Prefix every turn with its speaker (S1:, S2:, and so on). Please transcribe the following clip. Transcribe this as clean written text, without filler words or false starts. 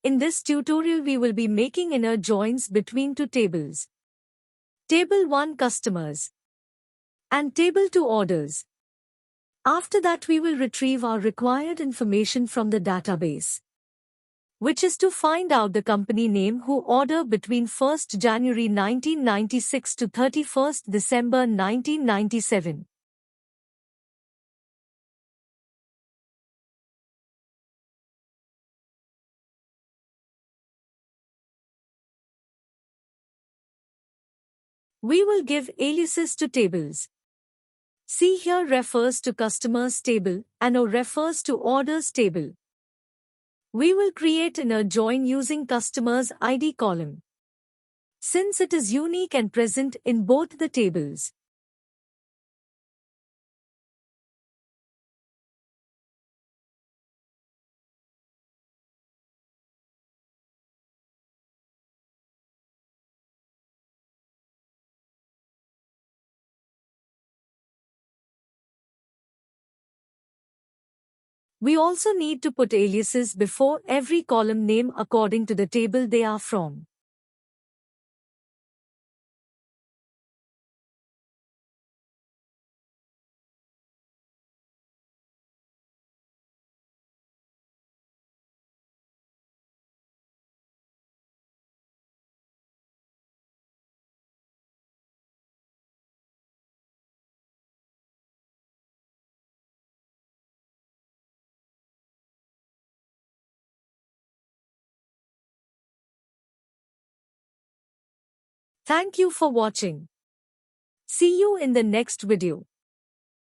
S1: In this tutorial we will be making inner joins between two tables. Table 1 customers and Table 2 orders. After that we will retrieve our required information from the database, which is to find out the company name who order between 1st January 1996 to 31st December 1997. We will give aliases to tables. C here refers to customers table and O refers to orders table. We will create inner join using customers ID column, since it is unique and present in both the tables. We also need to put aliases before every column name according to the table they are from. Thank you for watching. See you in the next video.